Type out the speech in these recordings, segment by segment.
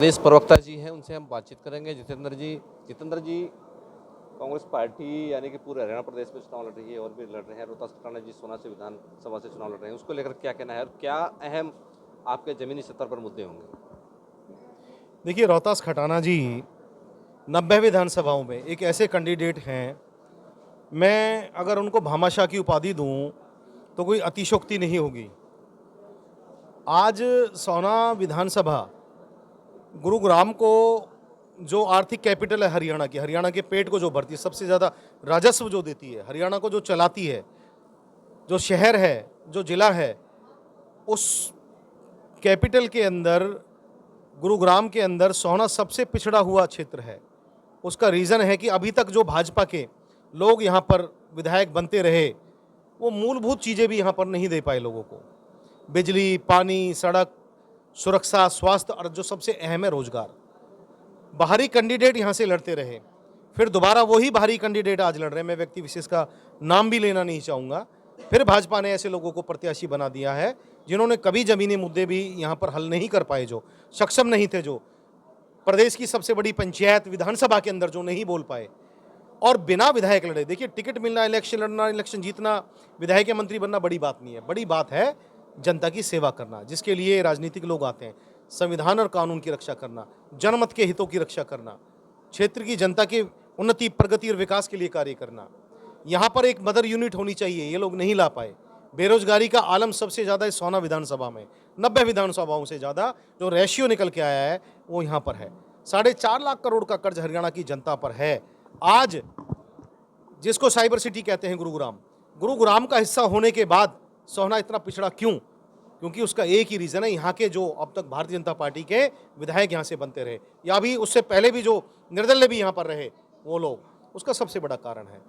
प्रदेश प्रवक्ता जी हैं, उनसे हम बातचीत करेंगे। जितेंद्र जी, कांग्रेस पार्टी यानी कि पूरे हरियाणा प्रदेश में चुनाव लड़ रही है और भी लड़ रहे हैं। रोहतास खटाना जी सोना से विधानसभा से चुनाव लड़ रहे हैं, उसको लेकर क्या कहना है और क्या अहम आपके जमीनी स्तर पर मुद्दे होंगे? देखिए, रोहतास खटाना जी 90 विधानसभाओं में एक ऐसे कैंडिडेट हैं, मैं अगर उनको भामाशाह की उपाधि दूं तो कोई अतिशयोक्ति नहीं होगी। आज सोना विधानसभा गुरुग्राम को जो आर्थिक कैपिटल है हरियाणा के पेट को जो भरती है, सबसे ज़्यादा राजस्व जो देती है, हरियाणा को जो चलाती है, जो शहर है, जो जिला है, उस कैपिटल के अंदर, गुरुग्राम के अंदर सोना सबसे पिछड़ा हुआ क्षेत्र है। उसका रीज़न है कि अभी तक जो भाजपा के लोग यहाँ पर विधायक बनते रहे, वो मूलभूत चीज़ें भी यहाँ पर नहीं दे पाए लोगों को। बिजली, पानी, सड़क, सुरक्षा, स्वास्थ्य और जो सबसे अहम है रोजगार। बाहरी कैंडिडेट यहाँ से लड़ते रहे, फिर दोबारा वही बाहरी कैंडिडेट आज लड़ रहे हैं। मैं व्यक्ति विशेष का नाम भी लेना नहीं चाहूँगा। फिर भाजपा ने ऐसे लोगों को प्रत्याशी बना दिया है जिन्होंने कभी जमीनी मुद्दे भी यहाँ पर हल नहीं कर पाए, जो सक्षम नहीं थे, जो प्रदेश की सबसे बड़ी पंचायत विधानसभा के अंदर जो नहीं बोल पाए और बिना विधायक लड़े। देखिए, टिकट मिलना, इलेक्शन लड़ना, इलेक्शन जीतना, विधायक या मंत्री बनना बड़ी बात नहीं है। बड़ी बात है जनता की सेवा करना, जिसके लिए राजनीतिक लोग आते हैं। संविधान और कानून की रक्षा करना, जनमत के हितों की रक्षा करना, क्षेत्र की जनता की उन्नति, प्रगति और विकास के लिए कार्य करना। यहाँ पर एक मदर यूनिट होनी चाहिए, ये लोग नहीं ला पाए। बेरोजगारी का आलम सबसे ज़्यादा इस सोना विधानसभा में, 90 विधानसभाओं से ज़्यादा जो रेशियो निकल के आया है वो यहाँ पर है। 4.5 लाख करोड़ का कर्ज हरियाणा की जनता पर है। आज जिसको साइबर सिटी कहते हैं गुरुग्राम का हिस्सा होने के बाद सोना इतना पिछड़ा क्यों? क्योंकि उसका एक ही रीज़न है, यहाँ के जो अब तक भारतीय जनता पार्टी के विधायक यहाँ से बनते रहे, या भी उससे पहले भी जो निर्दलीय भी यहाँ पर रहे वो लोग, उसका सबसे बड़ा कारण है।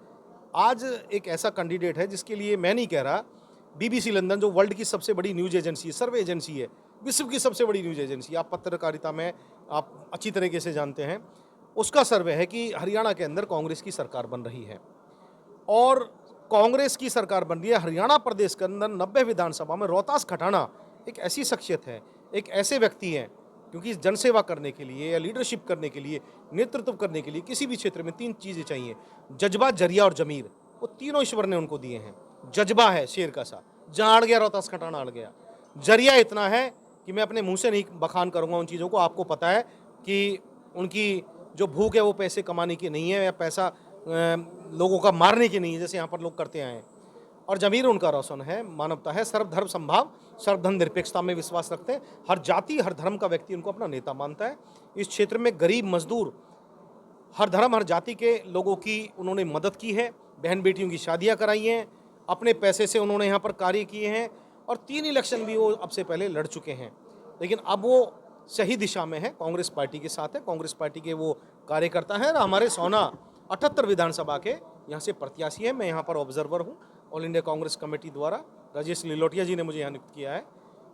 आज एक ऐसा कैंडिडेट है जिसके लिए मैं नहीं कह रहा, बीबीसी लंदन जो वर्ल्ड की सबसे बड़ी न्यूज़ एजेंसी है, सर्वे एजेंसी है, विश्व की सबसे बड़ी न्यूज़ एजेंसी, आप पत्रकारिता में आप अच्छी तरीके से जानते हैं, उसका सर्वे है कि हरियाणा के अंदर कांग्रेस की सरकार बन रही है और कांग्रेस की सरकार बन रही है हरियाणा प्रदेश के अंदर 90 विधानसभा में। रोहतास खटाना एक ऐसी शख्सियत है, एक ऐसे व्यक्ति हैं, क्योंकि जनसेवा करने के लिए या लीडरशिप करने के लिए, नेतृत्व करने के लिए किसी भी क्षेत्र में 3 चीज़ें चाहिए: जज्बा, जरिया और जमीर। वो तीनों ईश्वर ने उनको दिए हैं। जज्बा है शेर का सा, जहाँ अड़ गया रोहतास खटाना अड़ गया। जरिया इतना है कि मैं अपने मुंह से नहीं बखान करूंगा उन चीज़ों को, आपको पता है कि उनकी जो भूख है वो पैसे कमाने की नहीं है या पैसा लोगों का मारने की नहीं है, जैसे यहाँ पर लोग करते आए हैं। और जमीर उनका रोशन है, मानवता है, सर्वधर्म संभाव, सर्वधर्म निरपेक्षता में विश्वास रखते हैं। हर जाति, हर धर्म का व्यक्ति उनको अपना नेता मानता है। इस क्षेत्र में गरीब, मजदूर, हर धर्म, हर जाति के लोगों की उन्होंने मदद की है, बहन बेटियों की शादियाँ कराई हैं, अपने पैसे से उन्होंने यहाँ पर कार्य किए हैं और 3 इलेक्शन भी वो अब से पहले लड़ चुके हैं। लेकिन अब वो सही दिशा में है, कांग्रेस पार्टी के साथ है, कांग्रेस पार्टी के वो कार्यकर्ता हैं। हमारे सोना 78 विधानसभा के यहाँ से प्रत्याशी है। मैं यहाँ पर ऑब्जर्वर हूँ। ऑल इंडिया कांग्रेस कमेटी द्वारा राजेश लिलोटिया जी ने मुझे यहाँ नियुक्त किया है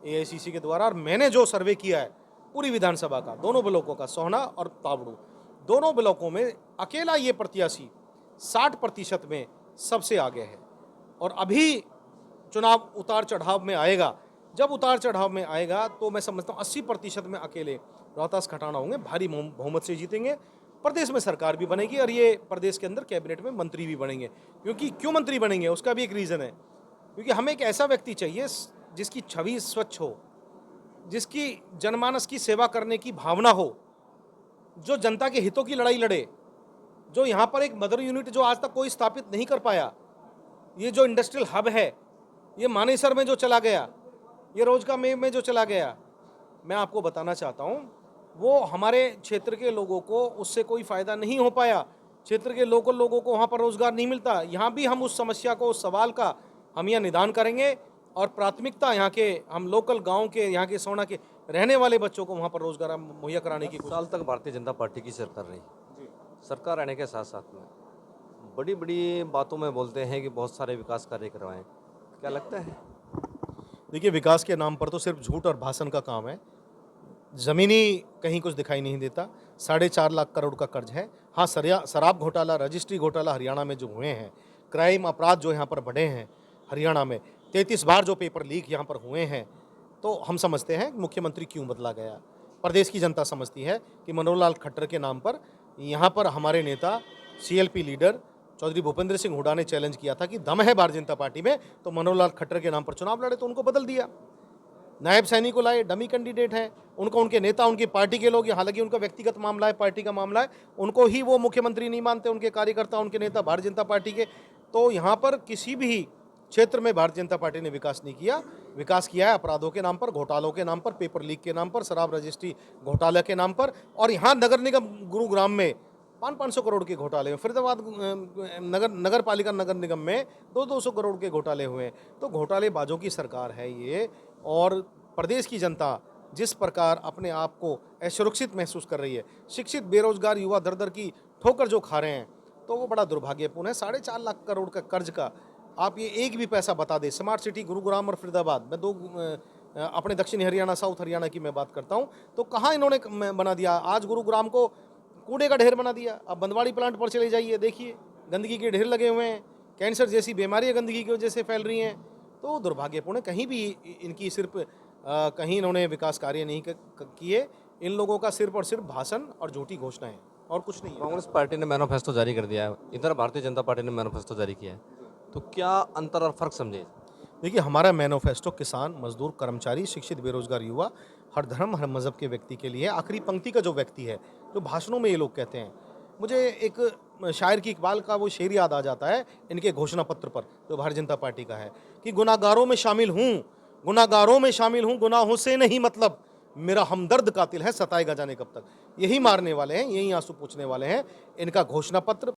एआईसीसी के द्वारा, और मैंने जो सर्वे किया है पूरी विधानसभा का, दोनों ब्लॉकों का, सोना और तावड़ू, दोनों ब्लॉकों में अकेला ये प्रत्याशी 60% में सबसे आगे है। और अभी चुनाव उतार चढ़ाव में आएगा, जब उतार चढ़ाव में आएगा तो मैं समझता हूँ 80% में अकेले रोहतास खटाना होंगे, भारी बहुमत से जीतेंगे, प्रदेश में सरकार भी बनेगी और ये प्रदेश के अंदर कैबिनेट में मंत्री भी बनेंगे। क्योंकि क्यों मंत्री बनेंगे उसका भी एक रीज़न है, क्योंकि हमें एक ऐसा व्यक्ति चाहिए जिसकी छवि स्वच्छ हो, जिसकी जनमानस की सेवा करने की भावना हो, जो जनता के हितों की लड़ाई लड़े, जो यहाँ पर एक मदर यूनिट जो आज तक कोई स्थापित नहीं कर पाया, ये जो इंडस्ट्रियल हब है, ये मानेसर में जो चला गया, ये रोजगार में जो चला गया, मैं आपको बताना चाहता हूँ वो हमारे क्षेत्र के लोगों को उससे कोई फ़ायदा नहीं हो पाया। क्षेत्र के लोगों को वहाँ पर रोज़गार नहीं मिलता। यहाँ भी हम उस समस्या को, उस सवाल का हम यहाँ निदान करेंगे और प्राथमिकता यहाँ के, हम लोकल गांव के, यहाँ के सोना के रहने वाले बच्चों को वहाँ पर रोज़गार मुहैया कराने की। साल तक भारतीय जनता पार्टी की सरकार रही, सरकार रहने के साथ साथ में बड़ी बड़ी बातों में बोलते हैं कि बहुत सारे विकास कार्य करवाएं, क्या लगता है? देखिए, विकास के नाम पर तो सिर्फ झूठ और भाषण का काम है, ज़मीनी कहीं कुछ दिखाई नहीं देता। 4.5 लाख करोड़ का कर्ज है। हाँ, शराब घोटाला, रजिस्ट्री घोटाला हरियाणा में जो हुए हैं, क्राइम अपराध जो यहाँ पर बढ़े हैं हरियाणा में, 33 बार जो पेपर लीक यहाँ पर हुए हैं, तो हम समझते हैं मुख्यमंत्री क्यों बदला गया। प्रदेश की जनता समझती है कि मनोहर लाल खट्टर के नाम पर यहाँ पर हमारे नेता सीएलपी लीडर चौधरी भूपेंद्र सिंह हुड्डा ने चैलेंज किया था कि दम है भारतीय जनता पार्टी में तो मनोहर लाल खट्टर के नाम पर चुनाव लड़े, तो उनको बदल दिया। नायब सैनी को लाए, डमी कैंडिडेट हैं, उनको उनके नेता उनकी पार्टी के लोग, हालांकि उनका व्यक्तिगत मामला है, पार्टी का मामला है, उनको ही वो मुख्यमंत्री नहीं मानते, उनके कार्यकर्ता उनके नेता भारतीय जनता पार्टी के। तो यहाँ पर किसी भी क्षेत्र में भारतीय जनता पार्टी ने विकास नहीं किया। विकास किया है अपराधों के नाम पर, घोटालों के नाम पर, पेपर लीक के नाम पर, शराब रजिस्ट्री घोटाले के नाम पर। और यहाँ नगर निगम गुरुग्राम में 500 करोड़ के घोटाले हुए, फरीदाबाद नगर पालिका नगर निगम में 200 करोड़ के घोटाले हुए। तो घोटालेबाजों की सरकार है ये। और प्रदेश की जनता जिस प्रकार अपने आप को असुरक्षित महसूस कर रही है, शिक्षित बेरोजगार युवा दर दर की ठोकर जो खा रहे हैं, तो वो बड़ा दुर्भाग्यपूर्ण है। 4.5 लाख करोड़ का कर्ज का आप ये एक भी पैसा बता दें। स्मार्ट सिटी गुरुग्राम और फरीदाबाद, मैं अपने दक्षिणी हरियाणा साउथ हरियाणा की मैं बात करता हूँ, तो कहाँ इन्होंने बना दिया। आज गुरुग्राम को कूड़े का ढेर बना दिया। अब बंदवाड़ी प्लांट पर चले जाइए, देखिए गंदगी के ढेर लगे हुए हैं, कैंसर जैसी बीमारियां गंदगी की वजह से फैल रही हैं। तो दुर्भाग्यपूर्ण है, कहीं भी इनकी सिर्फ कहीं इन्होंने विकास कार्य नहीं किए। इन लोगों का सिर्फ और सिर्फ भाषण और झूठी घोषणाएं और कुछ नहीं है। कांग्रेस पार्टी ने मैनिफेस्टो जारी कर दिया है, इधर भारतीय जनता पार्टी ने मैनिफेस्टो जारी किया है, तो क्या अंतर और फर्क समझे? देखिए, हमारा मैनिफेस्टो किसान, मजदूर, कर्मचारी, शिक्षित, बेरोजगार युवा, हर धर्म हर मज़हब के व्यक्ति के लिए, आखिरी पंक्ति का जो व्यक्ति है, जो भाषणों में ये लोग कहते हैं। मुझे एक शायर की इकबाल का वो शेर याद आ जाता है इनके घोषणा पत्र पर, जो भारतीय जनता पार्टी का है, कि गुनाहगारों में शामिल हूँ, गुनाहगारों में शामिल हूँ, गुनाहों से नहीं मतलब, मेरा हमदर्द कातिल है, सताएगा जाने कब तक। यही मारने वाले हैं, यही आंसू पूछने वाले हैं। इनका घोषणा पत्र